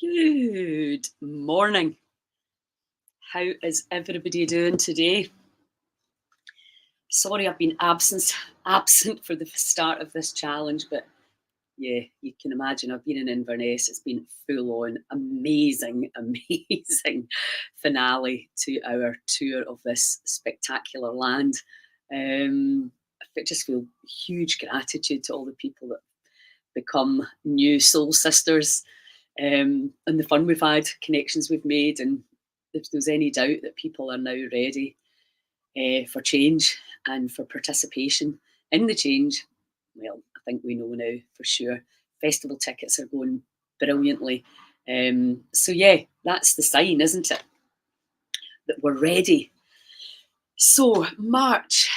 Good morning. How is everybody doing today? Sorry, I've been absent for the start of this challenge, but yeah, you can imagine I've been in Inverness. It's been full on, amazing, amazing finale to our tour of this spectacular land. I just feel huge gratitude to all the people that become new soul sisters, and the fun we've had, connections we've made, and if there's any doubt that people are now ready for change and for participation in the change, well, I think we know now for sure. Festival tickets are going brilliantly. So yeah, that's the sign, isn't it? That we're ready. So March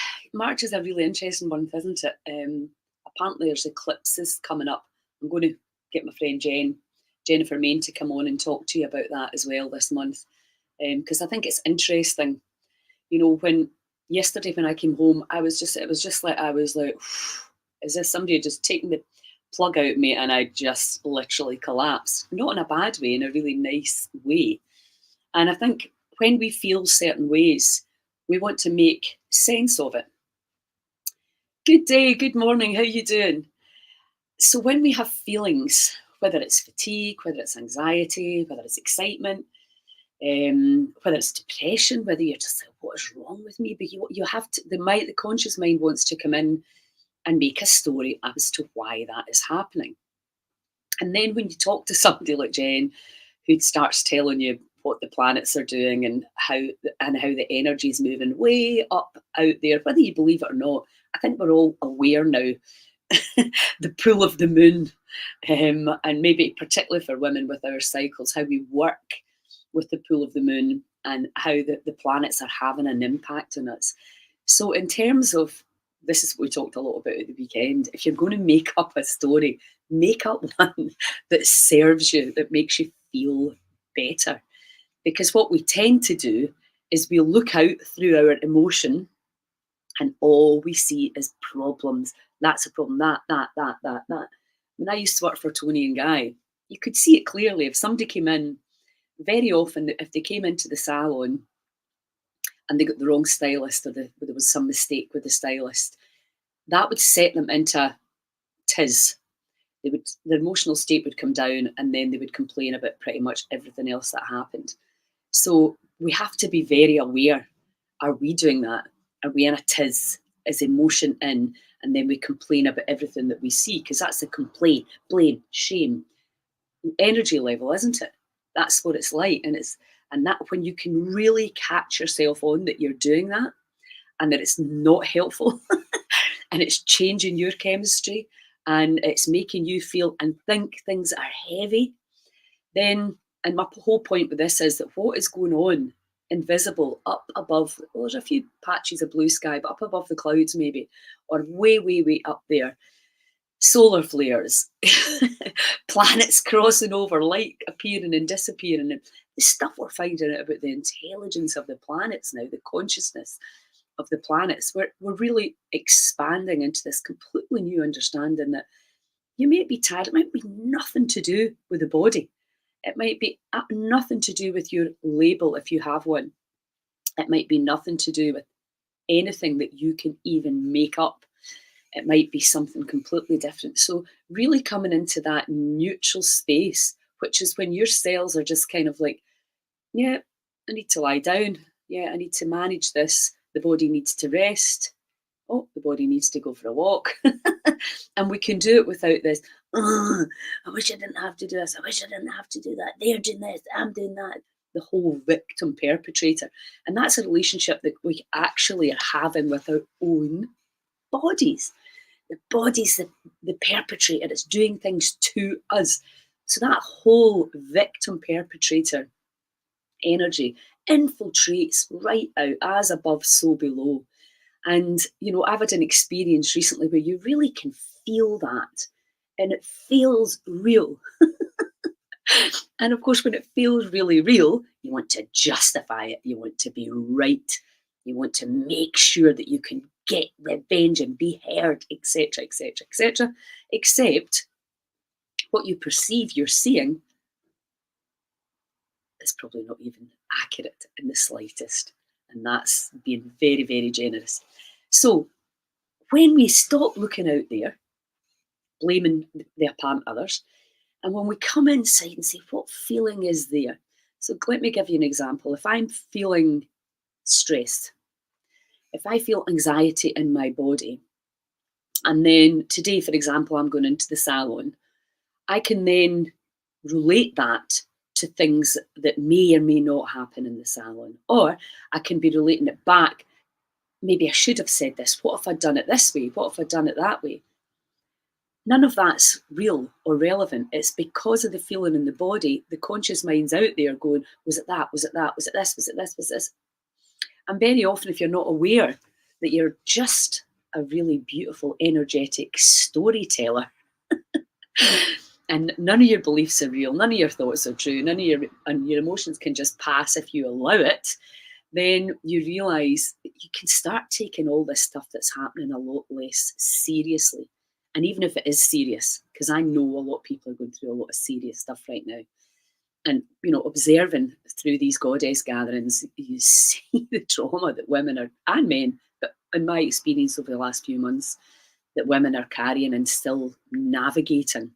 is a really interesting month, isn't it? Apparently there's eclipses coming up. I'm going to get my friend Jennifer Main, to come on and talk to you about that as well this month, because I think it's interesting. When yesterday when I came home, it was just like I was like, is this somebody just taking the plug out of me, and I just literally collapsed. Not in a bad way, in a really nice way. And I think when we feel certain ways, we want to make sense of it. Good day, good morning, how you doing? So when we have feelings, whether it's fatigue, whether it's anxiety, whether it's excitement, whether it's depression, whether you're just like, what is wrong with me? But you have to, the conscious mind wants to come in and make a story as to why that is happening. And then when you talk to somebody like Jen, who starts telling you what the planets are doing and how the energy is moving way up out there, whether you believe it or not, I think we're all aware now the pull of the moon, and maybe particularly for women with our cycles, how we work with the pull of the moon and how the planets are having an impact on us. So in terms of, this is what we talked a lot about at the weekend, if you're going to make up a story, make up one that serves you, that makes you feel better. Because what we tend to do is we look out through our emotion and all we see is problems. That's a problem, that. When I used to work for Tony and Guy, you could see it clearly. If somebody came in, very often, if they came into the salon and they got the wrong stylist, or there was some mistake with the stylist, that would set them into tiz. Their emotional state would come down, and then they would complain about pretty much everything else that happened. So we have to be very aware. Are we doing that? Are we in a tiz? Is emotion in? And then we complain about everything that we see, because that's a complaint, blame, shame, energy level, isn't it? That's what it's like. And that when you can really catch yourself on that you're doing that, and that it's not helpful, and it's changing your chemistry, and it's making you feel and think things are heavy, then, and my whole point with this is that what is going on invisible up above, well, there's a few patches of blue sky, but up above the clouds maybe, or way, way, way up there, solar flares, planets crossing over, light appearing and disappearing, and the stuff we're finding out about the intelligence of the planets now, the consciousness of the planets, we're really expanding into this completely new understanding that you may be tired. It might be nothing to do with the body. It might be nothing to do with your label if you have one. It might be nothing to do with anything that you can even make up. It might be something completely different. So really coming into that neutral space, which is when your cells are just kind of like, yeah, I need to lie down. Yeah, I need to manage this. The body needs to rest. Oh, the body needs to go for a walk. And we can do it without this, "Ugh, I wish I didn't have to do this. I wish I didn't have to do that. They're doing this. I'm doing that." The whole victim perpetrator. And that's a relationship that we actually are having with our own bodies. The body's the perpetrator. It's doing things to us. So that whole victim perpetrator energy infiltrates right out, as above, so below. And, I've had an experience recently where you really can feel that, and it feels real. And of course, when it feels really real, you want to justify it. You want to be right. You want to make sure that you can get revenge and be heard, etc., etc., etc. Except what you perceive you're seeing is probably not even accurate in the slightest. And that's being very, very generous. So when we stop looking out there, blaming the apparent others, and when we come inside and say, what feeling is there? So let me give you an example. If I'm feeling stressed, if I feel anxiety in my body, and then today, for example, I'm going into the salon, I can then relate that to things that may or may not happen in the salon. Or I can be relating it back. Maybe I should have said this. What if I'd done it this way? What if I'd done it that way? None of that's real or relevant. It's because of the feeling in the body. The conscious mind's out there going, was it that? Was it that? Was it this? Was it this? Was this? And very often, if you're not aware that you're just a really beautiful, energetic storyteller, and none of your beliefs are real, none of your thoughts are true, and your emotions can just pass if you allow it, then you realise that you can start taking all this stuff that's happening a lot less seriously. And even if it is serious, because I know a lot of people are going through a lot of serious stuff right now. And, observing through these goddess gatherings, you see the trauma that women are, and men, but in my experience over the last few months, that women are carrying and still navigating.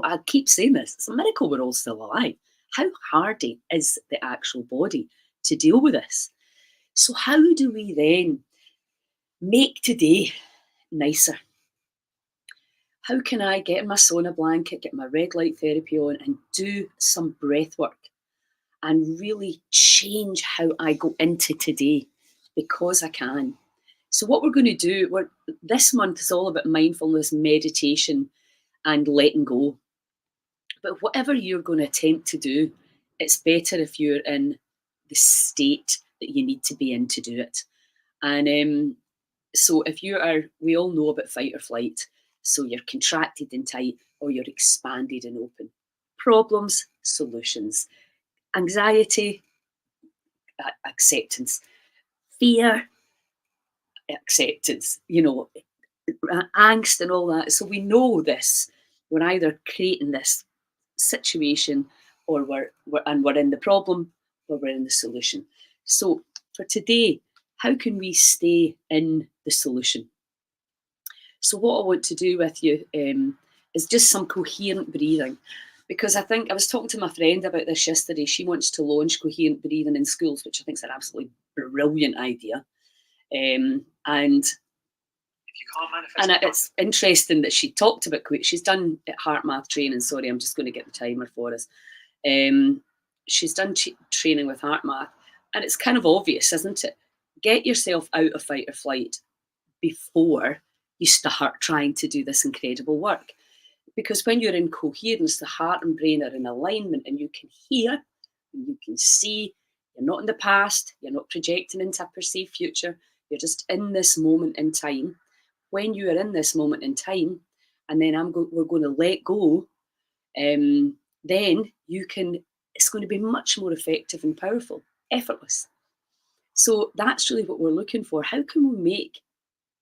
I keep saying this, it's a miracle we're all still alive. How hardy is the actual body to deal with this? So how do we then make today nicer? How can I get in my sauna blanket, get my red light therapy on, and do some breath work and really change how I go into today? Because I can. So what we're going to do, this month is all about mindfulness, meditation, and letting go. But whatever you're going to attempt to do, it's better if you're in the state that you need to be in to do it. And so if we all know about fight or flight. So you're contracted and tight, or you're expanded and open. Problems, solutions. Anxiety, acceptance. Fear, acceptance. Angst and all that. So we know this. We're either creating this situation, or we're in the problem, or we're in the solution. So for today, how can we stay in the solution? So what I want to do with you is just some coherent breathing, because I think I was talking to my friend about this yesterday. She wants to launch coherent breathing in schools, which I think is an absolutely brilliant idea. And it's interesting that she talked about, she's done HeartMath training. Sorry, I'm just going to get the timer for us. She's done training with HeartMath, and it's kind of obvious, isn't it? Get yourself out of fight or flight before you start trying to do this incredible work. Because when you're in coherence, the heart and brain are in alignment, and you can hear and you can see. You're not in the past, you're not projecting into a perceived future, you're just in this moment in time. When you are in this moment in time, and then we're going to let go, then it's going to be much more effective and powerful, effortless. So that's really what we're looking for. How can we make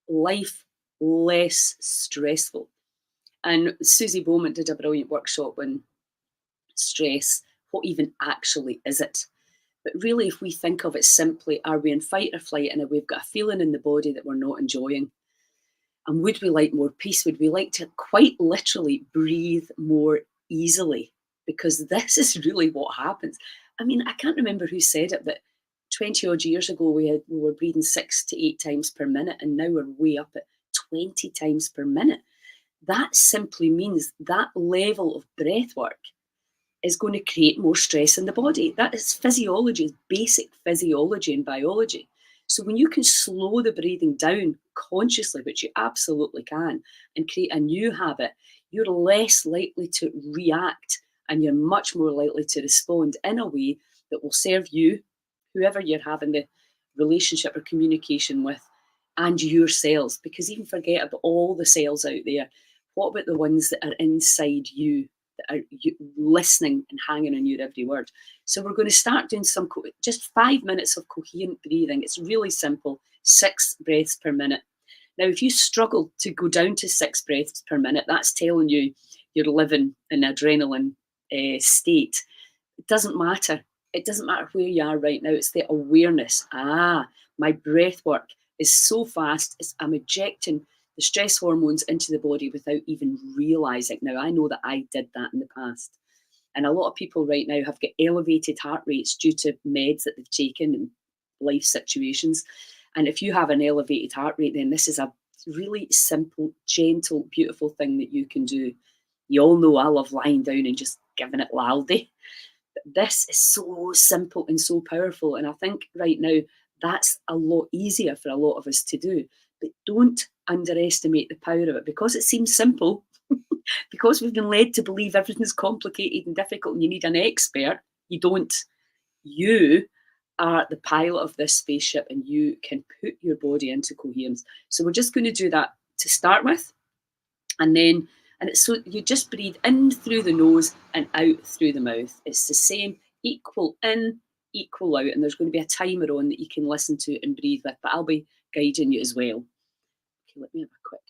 life less stressful? And Susie Bowman did a brilliant workshop on stress. What even actually is it? But really, if we think of it simply, are we in fight or flight, and we've got a feeling in the body that we're not enjoying? And would we like more peace? Would we like to quite literally breathe more easily? Because this is really what happens. I mean, I can't remember who said it, but 20 odd years ago, we were breathing 6 to 8 times per minute, and now we're way up at 20 times per minute. That simply means that level of breath work is going to create more stress in the body. That is physiology, basic physiology and biology. So when you can slow the breathing down consciously, which you absolutely can, and create a new habit, you're less likely to react, and you're much more likely to respond in a way that will serve you, whoever you're having the relationship or communication with, and your cells. Because even forget about all the cells out there. What about the ones that are inside you, that are listening and hanging on your every word? So we're going to start doing just 5 minutes of coherent breathing. It's really simple, 6 breaths per minute. Now, if you struggle to go down to 6 breaths per minute, that's telling you you're living in an adrenaline state. It doesn't matter. It doesn't matter where you are right now. It's the awareness. My breath work is so fast. I'm ejecting the stress hormones into the body without even realizing. Now, I know that I did that in the past. And a lot of people right now have got elevated heart rates due to meds that they've taken and life situations. And if you have an elevated heart rate, then this is a really simple, gentle, beautiful thing that you can do. You all know I love lying down and just giving it laldy. This is so simple and so powerful. And I think right now that's a lot easier for a lot of us to do. But don't underestimate the power of it, because it seems simple, because we've been led to believe everything's complicated and difficult and you need an expert. You don't. You are the pilot of this spaceship and you can put your body into coherence. So we're just going to do that to start with. And then, and it's so you just breathe in through the nose and out through the mouth. It's the same, equal in, equal out. And there's going to be a timer on that you can listen to and breathe with, but I'll be guiding you as well. Okay, let me have a quick.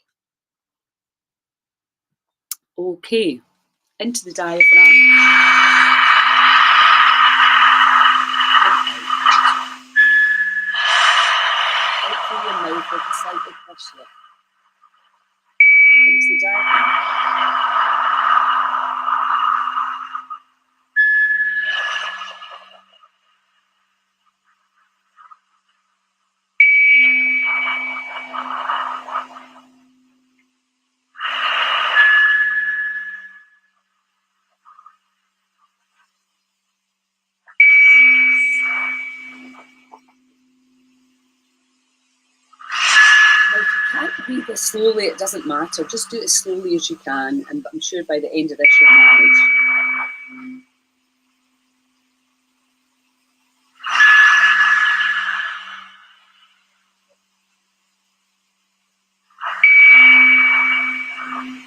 Okay, into the diaphragm. Out through your mouth with a slightly pushed lip. Into the diaphragm. Breathe as slowly, it doesn't matter. Just do it as slowly as you can, and I'm sure by the end of this you'll manage.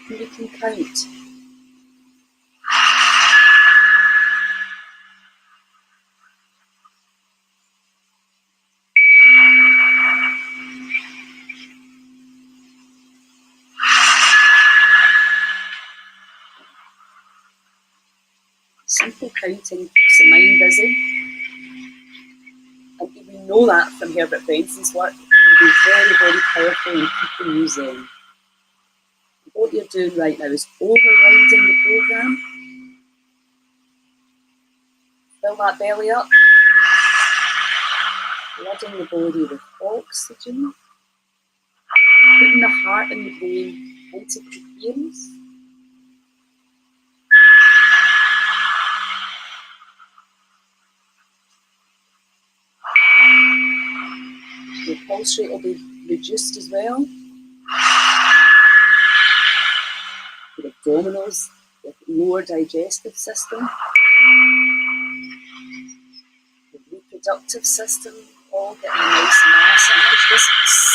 And you can count. Simple counting keeps the mind busy. And we know that from Herbert Benson's work. It can be very, very powerful in keeping you zen. What you're doing right now is overriding the program. Fill that belly up. Flooding the body with oxygen. Putting the heart and the brain into coherence. Your pulse rate will be reduced as well. Your abdominals, your lower digestive system, your reproductive system, all getting a nice massage. This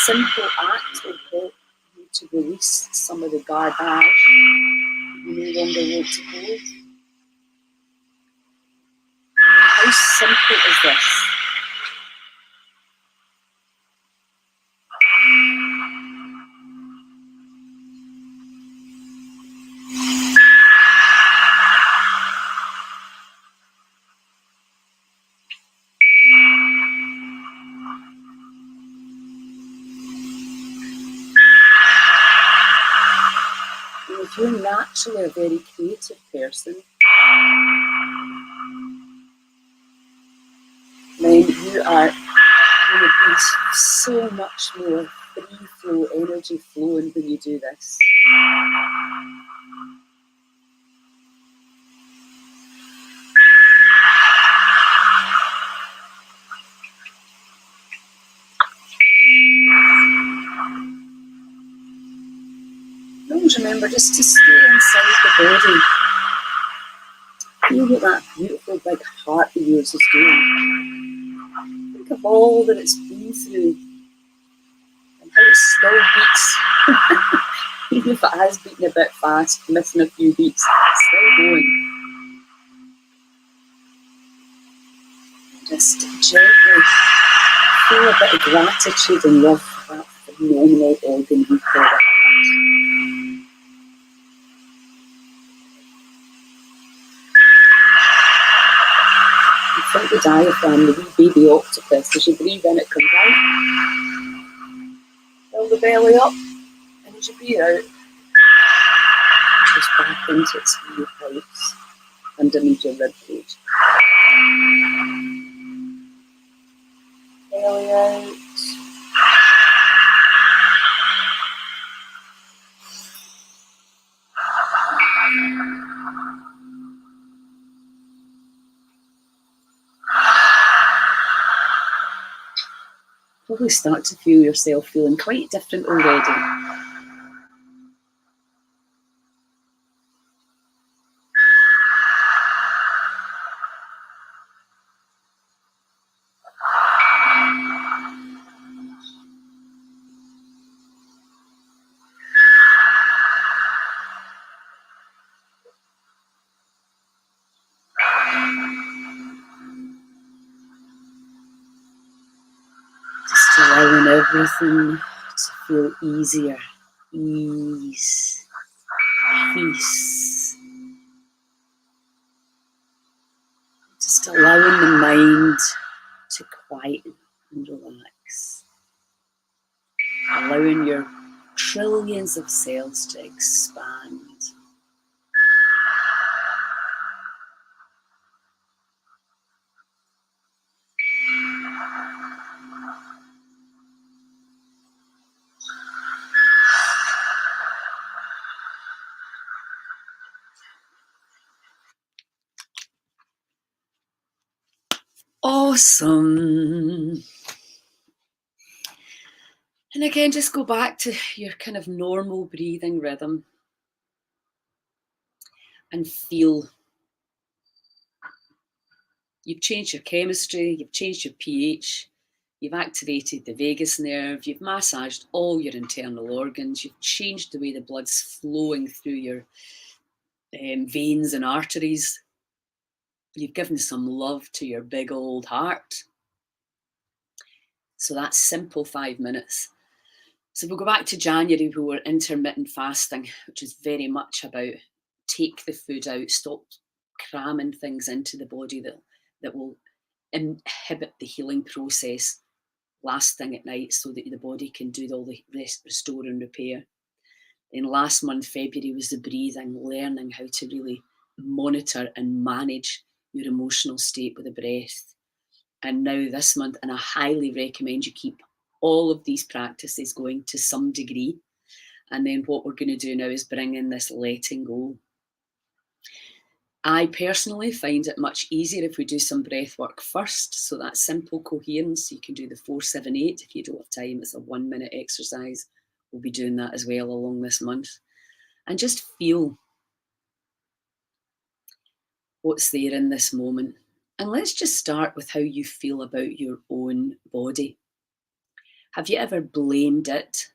simple act will help you to release some of the garbage you no longer want to hold. I mean, how simple is this? If you're naturally a very creative person, then you are going to be so much more free flow, energy flowing when you do this. Always remember just to stay inside the body. Feel what that beautiful big heart of yours is doing. Think of all that it's been through and how it still beats. Even if it has beaten a bit fast, missing a few beats, it's still going. Just gently feel a bit of gratitude and love for that phenomenal organ we call the heart. think the diaphragm, the wee baby octopus, as you breathe in, it comes out. Fill the belly up, and as you breathe out, it goes back into its wee house underneath your rib cage. Belly out. Probably start to feel yourself feeling quite different already. Just allowing everything to feel easier, ease, peace. Just allowing the mind to quieten and relax. Allowing your trillions of cells to expand. Awesome. And again, just go back to your kind of normal breathing rhythm and feel. You've changed your chemistry, you've changed your pH, you've activated the vagus nerve, you've massaged all your internal organs, you've changed the way the blood's flowing through your veins and arteries. You've given some love to your big old heart. So that's simple 5 minutes. So we'll go back to January, we were intermittent fasting, which is very much about take the food out, stop cramming things into the body that will inhibit the healing process last thing at night so that the body can do all the restore and repair. Then last month, February, was the breathing, learning how to really monitor and manage your emotional state with the breath. And now this month, and I highly recommend you keep all of these practices going to some degree. And then what we're going to do now is bring in this letting go. I personally find it much easier if we do some breath work first. So that's simple coherence. You can do the 4-7-8 if you don't have time. It's a 1 minute exercise. We'll be doing that as well along this month. And just feel what's there in this moment. And let's just start with how you feel about your own body. Have you ever blamed it,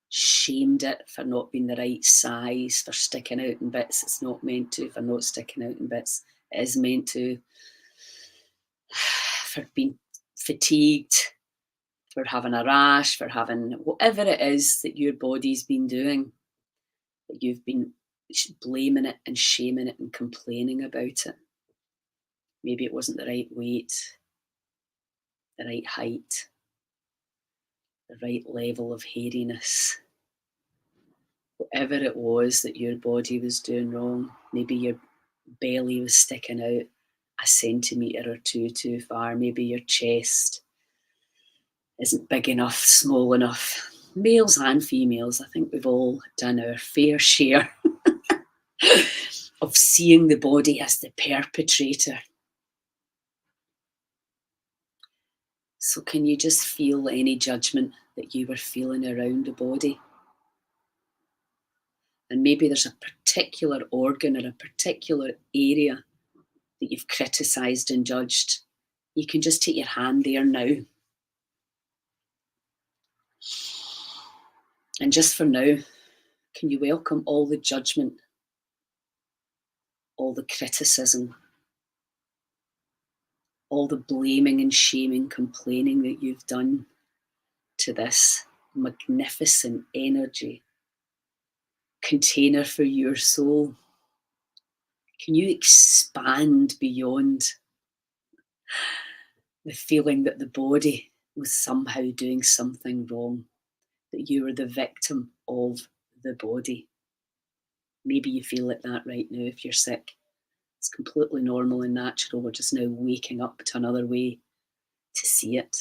shamed it for not being the right size, for sticking out in bits it's not meant to, for not sticking out in bits it is meant to, for being fatigued, for having a rash, for having whatever it is that your body's been doing, that you've been blaming it and shaming it and complaining about it? Maybe it wasn't the right weight, the right height, the right level of hairiness. Whatever it was that your body was doing wrong, maybe your belly was sticking out a centimetre or two too far, maybe your chest isn't big enough, small enough. Males and females, I think we've all done our fair share of seeing the body as the perpetrator. So can you just feel any judgment that you were feeling around the body? And maybe there's a particular organ or a particular area that you've criticised and judged. You can just take your hand there now. And just for now, can you welcome all the judgment, all the criticism, all the blaming and shaming, complaining that you've done to this magnificent energy container for your soul? Can you expand beyond The feeling that the body was somehow doing something wrong, that you were the victim of the body. Maybe you feel like that right now if you're sick. It's completely normal and natural. We're just now waking up to another way to see it.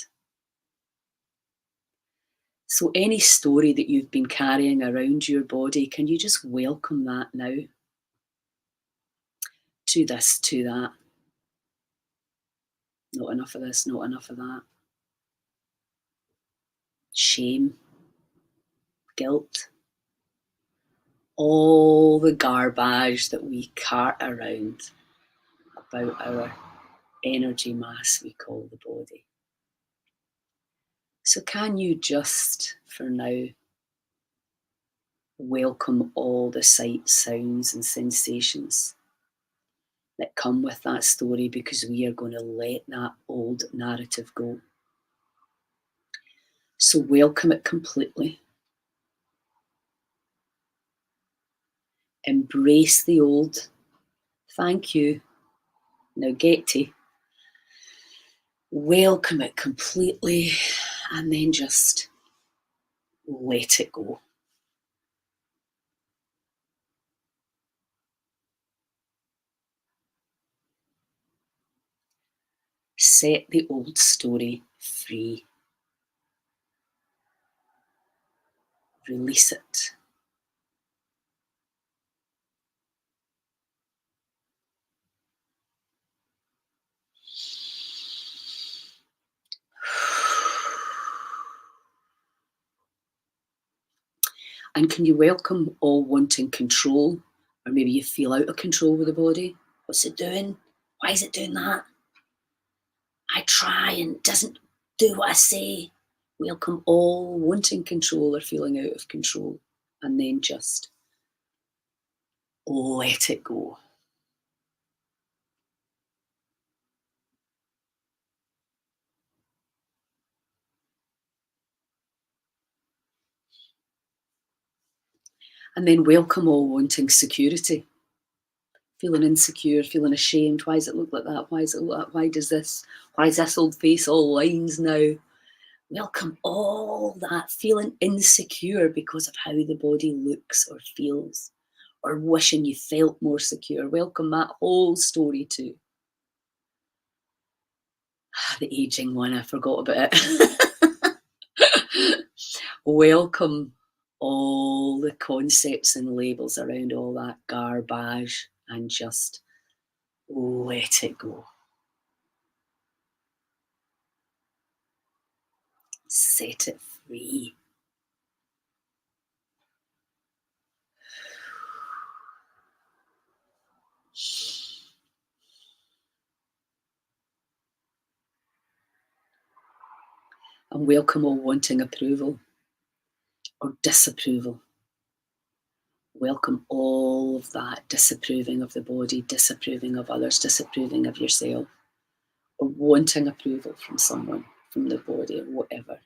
So, any story that you've been carrying around your body, can you just welcome that now? To this, to that. Not enough of this, not enough of that. Shame, guilt, all the garbage that we cart around about our energy mass we call the body. So, can you just, for now, welcome all the sights, sounds, and sensations that come with that story, because we are going to let that old narrative go. So, welcome it completely. Embrace the old. Thank you. Now get to. Welcome it completely, and then just let it go. Set the old story free. Release it. And can you welcome all wanting control? Or maybe you feel out of control with the body. What's it doing? Why is it doing that? I try and it doesn't do what I say. Welcome all wanting control or feeling out of control. And then just let it go. And then welcome all wanting security. Feeling insecure, feeling ashamed. Why does it look like that? Why is it look like that? Why is this old face all lines now? Welcome all that feeling insecure because of how the body looks or feels, or wishing you felt more secure. Welcome that whole story too. The aging one, I forgot about it. Welcome all the concepts and labels around all that garbage and just let it go. Set it free. And welcome all wanting approval or disapproval. Welcome all of that disapproving of the body, disapproving of others, disapproving of yourself, or wanting approval from someone, from the body, or whatever.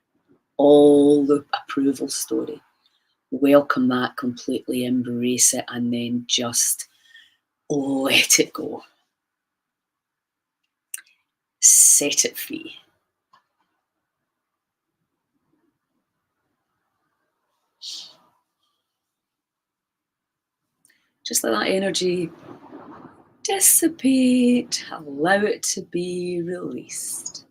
All the approval story. Welcome that completely, embrace it, and then just let it go. Set it free. Just let that energy dissipate, allow it to be released.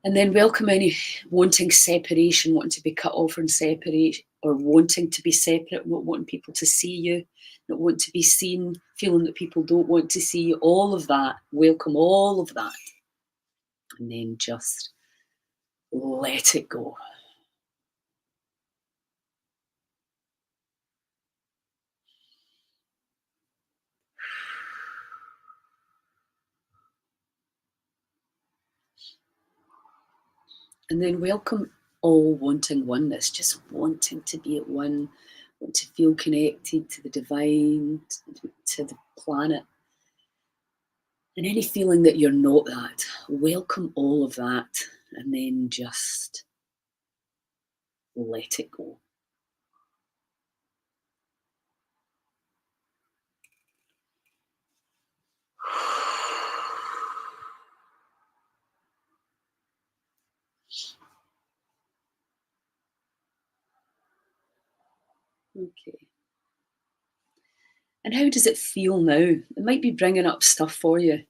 And then welcome any wanting separation, wanting to be cut off from separate, or wanting to be separate, not wanting people to see you, not want to be seen, feeling that people don't want to see you, all of that, welcome all of that. And then just let it go. And then welcome all wanting oneness, just wanting to be at one, want to feel connected to the divine, to the planet. And any feeling that you're not that, welcome all of that, and then just let it go. Okay. And how does it feel now? It might be bringing up stuff for you.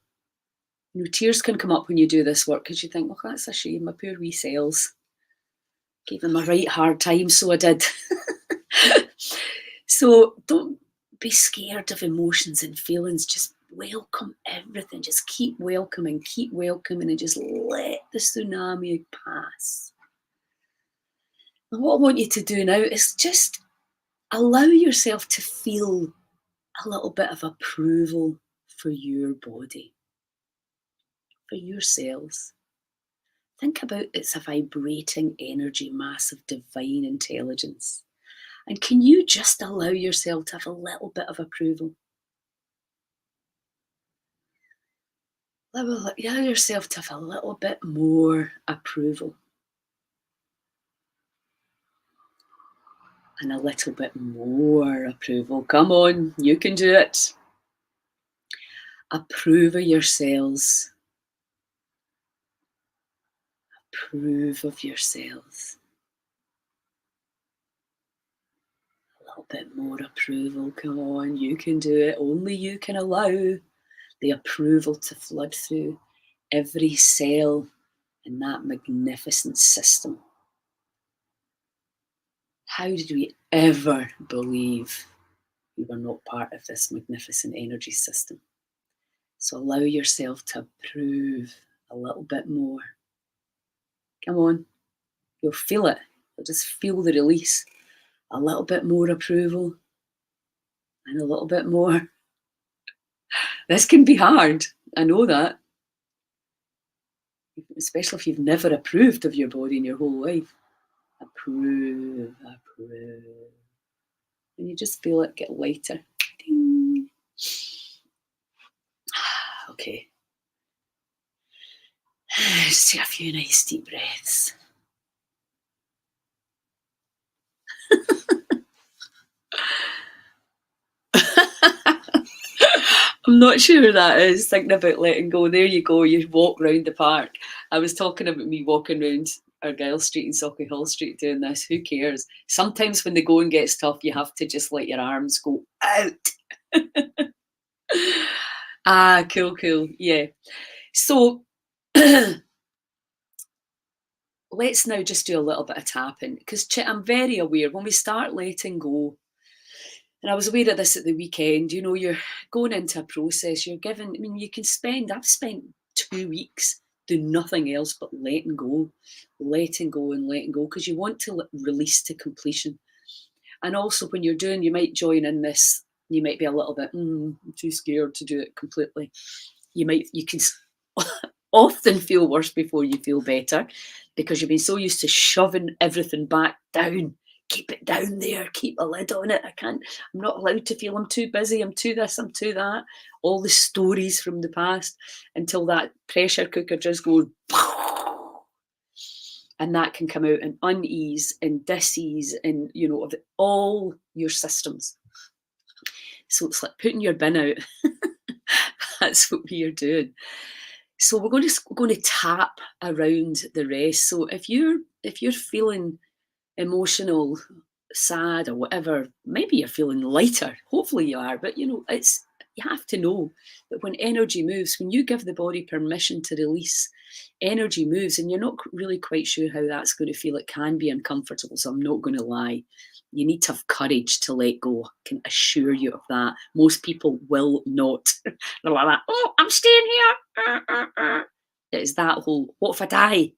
You know, tears can come up when you do this work because you think, oh, that's a shame, my poor wee cells. Gave them a right hard time, so I did. So don't be scared of emotions and feelings. Just welcome everything. Just keep welcoming, and just let the tsunami pass. And what I want you to do now is just allow yourself to feel a little bit of approval for your body, for your cells. Think about it's a vibrating energy mass of divine intelligence. And can you just allow yourself to have a little bit of approval? Allow yourself to have a little bit more approval. And a little bit more approval. Come on, you can do it. Approve of your cells. Approve of your cells. A little bit more approval. Come on, you can do it. Only you can allow the approval to flood through every cell in that magnificent system. How did we ever believe we were not part of this magnificent energy system? So allow yourself to approve a little bit more. Come on, you'll feel it. You'll just feel the release. A little bit more approval and a little bit more. This can be hard. I know that. Especially if you've never approved of your body in your whole life. Approve. And you just feel it get lighter. Ding. Okay. Just take a few nice deep breaths. I'm not sure who that is, thinking about letting go. There you go, you walk round the park. I was talking about me walking round Argyle Street and Sauchiehall Street doing this. Who cares? Sometimes when the going gets tough, you have to just let your arms go out. Cool. Yeah. So let's now just do a little bit of tapping, because I'm very aware when we start letting go, and I was aware of this at the weekend, you know, you're going into a process, you're given, I mean, I've spent 2 weeks doing nothing else but letting go, because you want to release to completion. And also when you're doing, you might join in this, you might be a little bit, I'm too scared to do it completely. You can often feel worse before you feel better, because you've been so used to shoving everything back down. Keep it down there, keep a lid on it. I'm not allowed to feel, I'm too busy, I'm too this, I'm too that. All the stories from the past, until that pressure cooker just goes, and that can come out in unease and dis-ease and, you know, of all your systems. So it's like putting your bin out. That's what we are doing. So we're going to tap around the rest. So if you're feeling emotional, sad, or whatever, maybe you're feeling lighter. Hopefully you are, but you know, you have to know that when energy moves, when you give the body permission to release, energy moves, and you're not really quite sure how that's going to feel. It can be uncomfortable, so I'm not going to lie. You need to have courage to let go. I can assure you of that. Most people will not. They're like that, oh, I'm staying here. It is that whole, what if I die?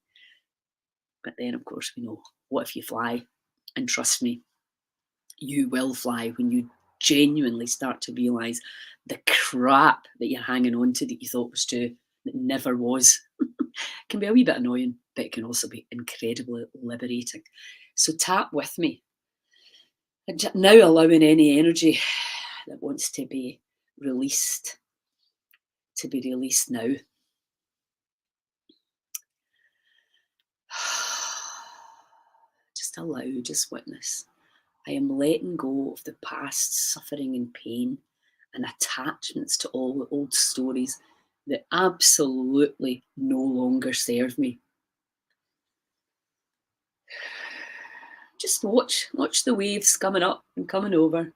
But then, of course, we know, what if you fly? And trust me, you will fly when you genuinely start to realise the crap that you're hanging on to that you thought was true, that never was. Can be a wee bit annoying, but it can also be incredibly liberating. So tap with me. And now allowing any energy that wants to be released now. Just allow, just witness. I am letting go of the past suffering and pain and attachments to all the old stories that absolutely no longer serve me. Just watch the waves coming up and coming over.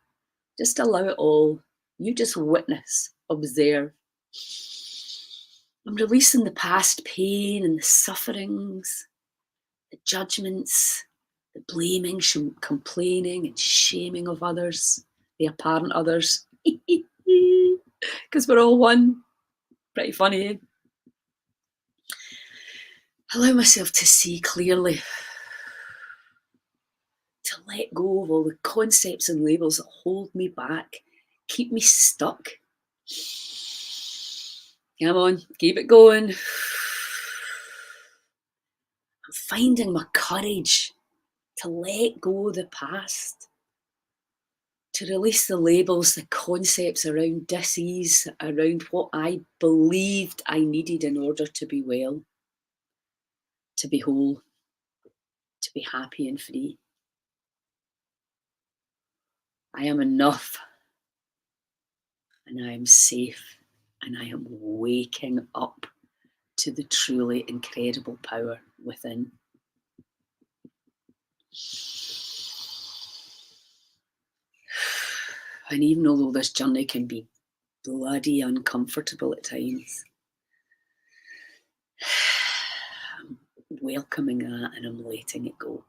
Just allow it all. You just witness, observe. I'm releasing the past pain and the sufferings, the judgments, the blaming, complaining and shaming of others, the apparent others. Because we're all one. Pretty funny, eh? Allow myself to see clearly, to let go of all the concepts and labels that hold me back, keep me stuck. Come on, keep it going. I'm finding my courage to let go of the past, to release the labels, the concepts around dis-ease, around what I believed I needed in order to be well, to be whole, to be happy and free. I am enough, and I am safe, and I am waking up to the truly incredible power within. And even although this journey can be bloody uncomfortable at times, I'm welcoming that and I'm letting it go.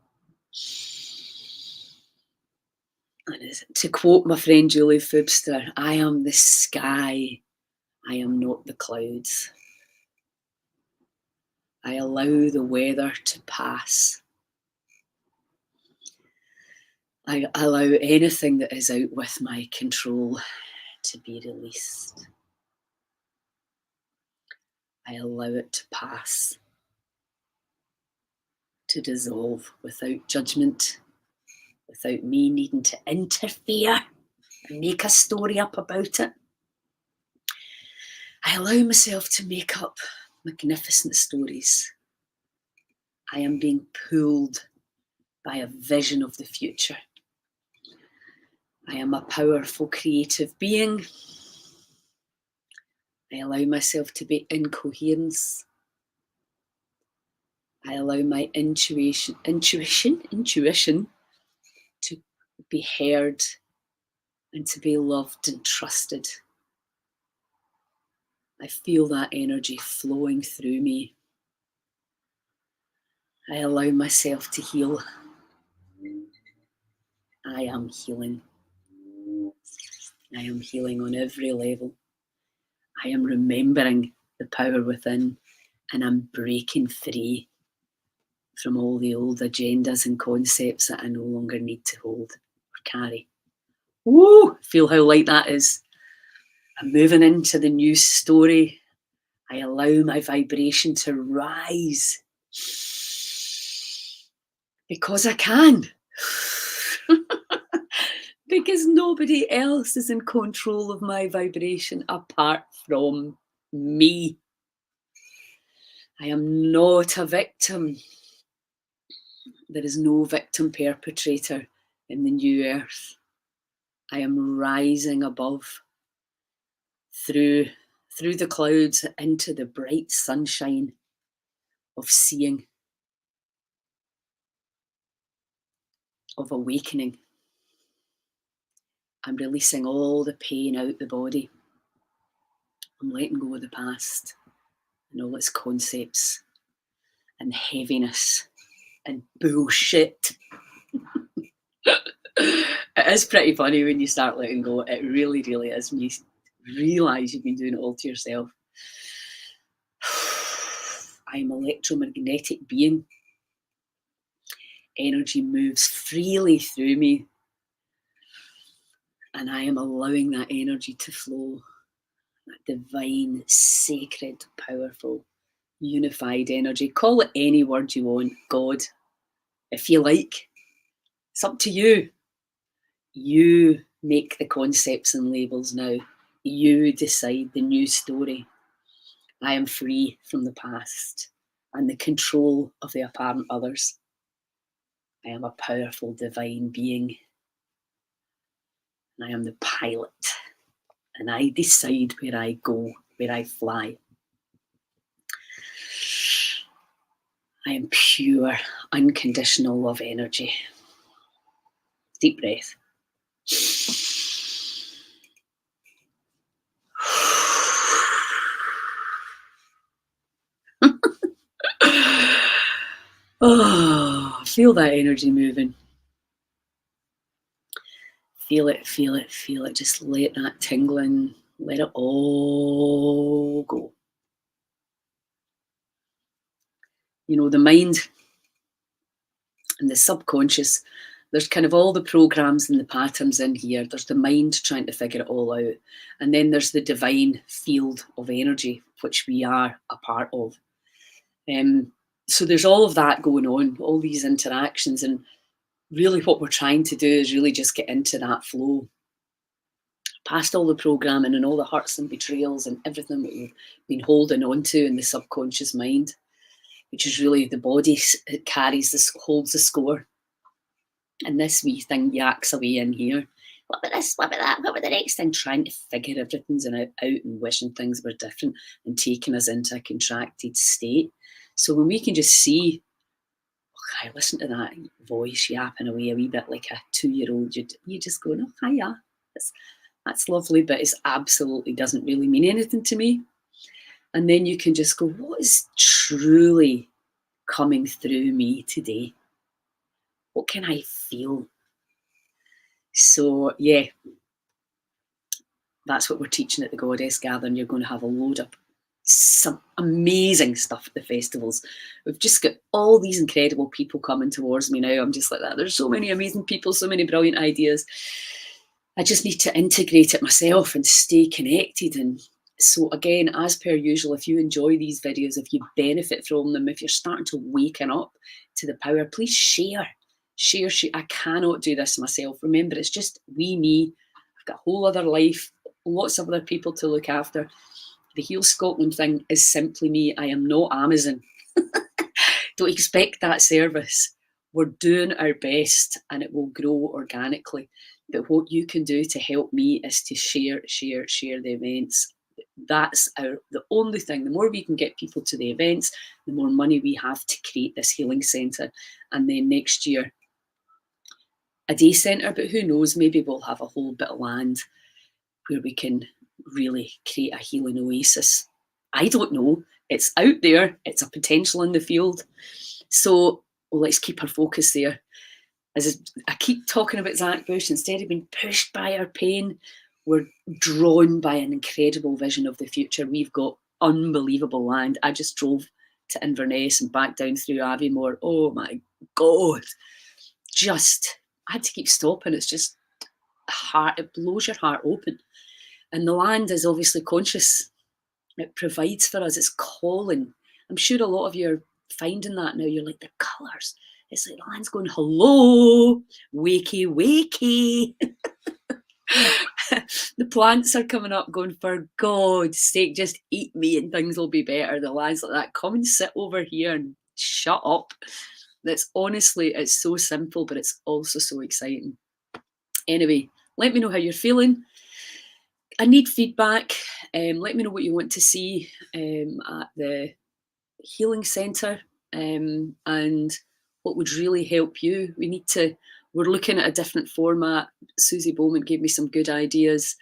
And to quote my friend Julie Foobster, I am the sky, I am not the clouds. I allow the weather to pass. I allow anything that is out with my control to be released. I allow it to pass, to dissolve without judgment, without me needing to interfere and make a story up about it. I allow myself to make up magnificent stories. I am being pulled by a vision of the future. I am a powerful creative being. I allow myself to be in coherence. I allow my intuition to be heard and to be loved and trusted. I feel that energy flowing through me. I allow myself to heal. I am healing. I am healing on every level. I am remembering the power within, and I'm breaking free from all the old agendas and concepts that I no longer need to hold or carry. Woo! Feel how light that is. I'm moving into the new story. I allow my vibration to rise because I can. Because nobody else is in control of my vibration apart from me. I am not a victim. There is no victim perpetrator in the new earth. I am rising above, through the clouds into the bright sunshine of seeing, of awakening. I'm releasing all the pain out the body. I'm letting go of the past and all its concepts and heaviness and bullshit. It is pretty funny when you start letting go. It really, really is. When you realise you've been doing it all to yourself. I'm an electromagnetic being. Energy moves freely through me. And I am allowing that energy to flow. That divine, sacred, powerful, unified energy. Call it any word you want. God, if you like. It's up to you. You make the concepts and labels now. You decide the new story. I am free from the past and the control of the apparent others. I am a powerful divine being. And I am the pilot. And I decide where I go, where I fly. I am pure, unconditional love energy. Deep breath. Oh, feel that energy moving. Feel it, feel it, feel it. Just let that tingle in. Let it all go. You know, the mind and the subconscious, there's kind of all the programs and the patterns in here. There's the mind trying to figure it all out. And then there's the divine field of energy, which we are a part of. So there's all of that going on, all these interactions. And really what we're trying to do is really just get into that flow, past all the programming and all the hurts and betrayals and everything that we've been holding on to in the subconscious mind, which is really the body. It carries this, holds the score. And this wee thing yaks away in here. What about this? What about that? What about the next thing? Trying to figure everything's out and wishing things were different and taking us into a contracted state. So when we can just see, okay, listen to that voice yapping away a wee bit like a 2-year-old, you just go, oh, hiya, that's lovely, but it absolutely doesn't really mean anything to me. And then you can just go, what is truly coming through me today? What can I feel? So, yeah, that's what we're teaching at the Goddess Gathering. You're going to have a load of some amazing stuff at the festivals. We've just got all these incredible people coming towards me now. I'm just like that. There's so many amazing people, so many brilliant ideas. I just need to integrate it myself and stay connected. And so again, as per usual, if you enjoy these videos, if you benefit from them, if you're starting to waken up to the power, please share. Share. I cannot do this myself. Remember, it's just me. I've got a whole other life, lots of other people to look after. The Heal Scotland thing is simply me. I am not Amazon. Don't expect that service. We're doing our best and it will grow organically. But what you can do to help me is to share the events. That's the only thing. The more we can get people to the events, the more money we have to create this healing centre. And then next year, a day centre, but who knows, maybe we'll have a whole bit of land where we can really create a healing oasis. I don't know. It's out there. It's a potential in the field. So let's keep our focus there. As I keep talking about Zach Bush, instead of being pushed by our pain, we're drawn by an incredible vision of the future. We've got unbelievable land. I just drove to Inverness and back down through Aviemore. Oh my God. I had to keep stopping. It's just it blows your heart open. And the land is obviously conscious. It provides for us. It's calling. I'm sure a lot of you are finding that now. You're like, the colours. It's like the land's going, hello, wakey, wakey. The plants are coming up going, for God's sake, just eat me and things will be better. The land's like that. Come and sit over here and shut up. That's honestly, it's so simple, but it's also so exciting. Anyway, let me know how you're feeling. I need feedback. Let me know what you want to see at the healing centre and what would really help you. We're looking at a different format. Susie Bowman gave me some good ideas.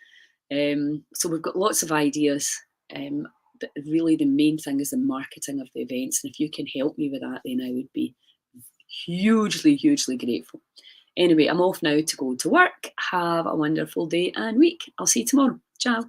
So we've got lots of ideas. But really the main thing is the marketing of the events. And if you can help me with that, then I would be hugely, hugely grateful. Anyway, I'm off now to go to work. Have a wonderful day and week. I'll see you tomorrow. Ciao.